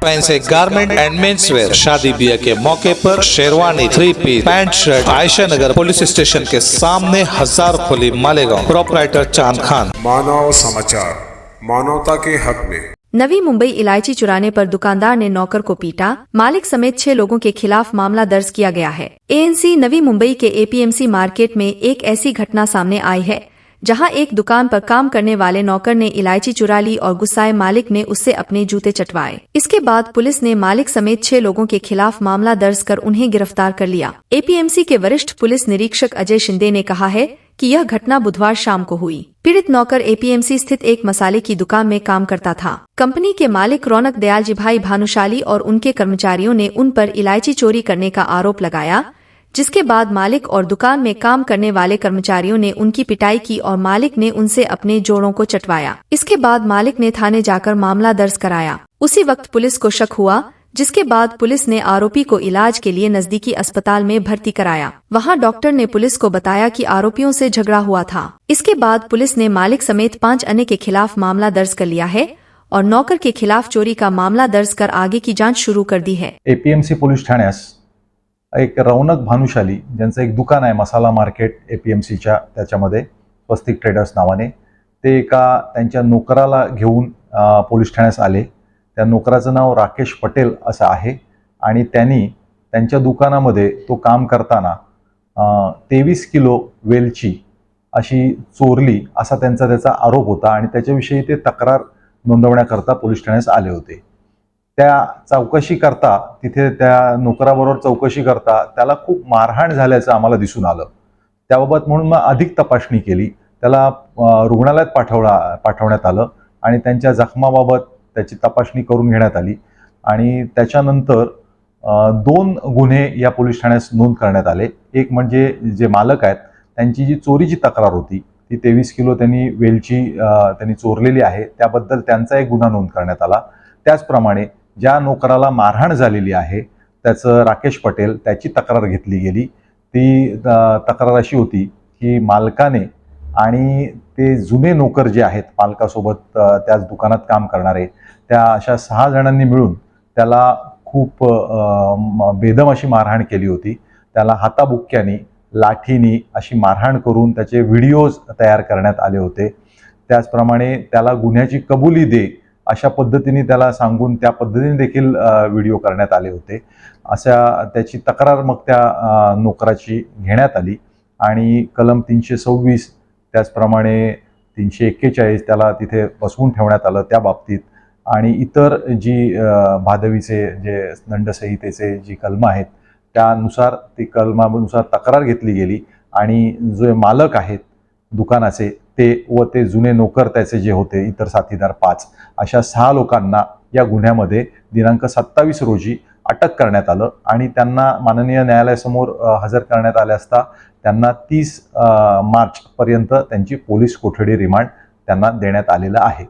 Fancy garment and men's wear शादी ब्याह के मौके पर sherwani, three piece, pant shirt, Ayesha Nagar police station के सामने, हजार खोली, मालेगांव। प्रोपराइटर चांद खान। मानव समाचार, मानवता के हक में। नवी मुंबई इलायची चुराने पर दुकानदार ने नौकर को पीटा, मालिक समेत 6 लोगों के खिलाफ मामला दर्ज किया गया है। एएनसी नवी मुंबई के एपीएमसी मार्केट में एक ऐसी घटना सामने आई है जहां एक दुकान पर काम करने वाले नौकर ने इलायची चुरा ली और गुस्साए मालिक ने उससे अपने जूते चटवाए। इसके बाद पुलिस ने मालिक समेत 6 लोगों के खिलाफ मामला दर्ज कर उन्हें गिरफ्तार कर लिया। एपीएमसी के वरिष्ठ पुलिस निरीक्षक अजय शिंदे ने कहा है कि यह घटना बुधवार शाम को हुई। पीड़ित नौकर एपीएमसी स्थित एक मसाले की दुकान में काम करता था। कंपनी के मालिक रौनक दयालजी भाई भानुशाली और उनके कर्मचारियों ने उन पर इलायची चोरी करने का आरोप लगाया, जिसके बाद मालिक और दुकान में काम करने वाले कर्मचारियों ने उनकी पिटाई की और मालिक ने उनसे अपने जोड़ों को चटवाया। इसके बाद मालिक ने थाने जाकर मामला दर्ज कराया। उसी वक्त पुलिस को शक हुआ, जिसके बाद पुलिस ने आरोपी को इलाज के लिए नजदीकी अस्पताल में भर्ती कराया। वहां डॉक्टर ने पुलिस को बताया कि आरोपियों से झगड़ा हुआ था। इसके बाद पुलिस ने मालिक समेत 5 अन्य के खिलाफ मामला दर्ज कर लिया है और नौकर के खिलाफ चोरी का मामला दर्ज कर आगे की जांच शुरू कर दी है। एपीएमसी पोलीस ठाण्यास एक रौनक भानुशाली ज्यांचं एक दुकान आहे मसाला मार्केट एपीएमसीच्या, त्याच्यामध्ये स्वस्तिक ट्रेडर्स नावाने, ते एका त्यांच्या नोकराला घेऊन पोलीस ठाण्यास आले। त्या नोकराचं नाव राकेश पटेल असं आहे आणि त्यांनी त्यांच्या दुकानामध्ये तो काम करताना 23 किलो वेलची अशी चोरली असा त्याचा आरोप होता आणि त्याच्याविषयी ते तक्रार नोंदवण्याकरता पोलीस ठाण्यास आले होते। त्या चौकशी करता तिथे त्या नोकराबरोबर चौकशी करता त्याला खूप मारहाण झाल्याचं आम्हाला दिसून आलं। त्याबाबत म्हणून मग अधिक तपासणी केली, त्याला रुग्णालयात पाठवण्यात आलं आणि त्यांच्या जखमाबाबत त्याची तपासणी करून घेण्यात आली आणि त्याच्यानंतर 2 गुन्हे या पोलीस ठाण्यात नोंद करण्यात आले। एक म्हणजे जे मालक आहेत त्यांची जी चोरीची तक्रार होती ती 23 किलो त्यांनी वेलची त्यांनी चोरलेली आहे, त्याबद्दल त्यांचा एक गुन्हा नोंद करण्यात आला। त्याचप्रमाणे ज्या नोकराला मारहाण झालेली आहे त्याचं राकेश पटेल त्याची तक्रार घेतली गेली। ती तक्रार अशी होती की मालकाने आणि ते जुने नोकर जे आहेत मालकासोबत त्याच दुकानात काम करणारे, त्या अशा 6 जणांनी मिळून त्याला खूप बेदम अशी मारहाण केली होती। त्याला हाताबुक्क्यानी, लाठीनी अशी मारहाण करून त्याचे व्हिडिओज तयार करण्यात आले होते। त्याचप्रमाणे त्याला गुन्ह्याची कबुली दे अशा पद्धतीने त्याला सांगून त्या पद्धतीने देखील व्हिडिओ करण्यात आले होते। अशा त्याची तक्रार मग त्या नोकराची घेण्यात आली आणि कलम 326 त्याचप्रमाणे 341 त्याला तिथे बसवून ठेवण्यात आलं त्या बाबतीत आणि इतर जी भादवीचे जे दंडसंहितेचे जी कलम आहेत त्यानुसार ती कलमानुसार तक्रार घेतली गेली आणि जे मालक आहेत दुकानाचे ते व ते जुने नोकर त्याचे जे होते इतर साथीदार 5 अशा 6 लोकांना या गुन्ह्यामध्ये दिनांक 27 रोजी अटक करण्यात आलं आणि त्यांना माननीय न्यायालयासमोर हजर करण्यात आले असता त्यांना 30 मार्च पर्यंत त्यांची पोलीस कोठडी रिमांड त्यांना देण्यात आलेलं आहे।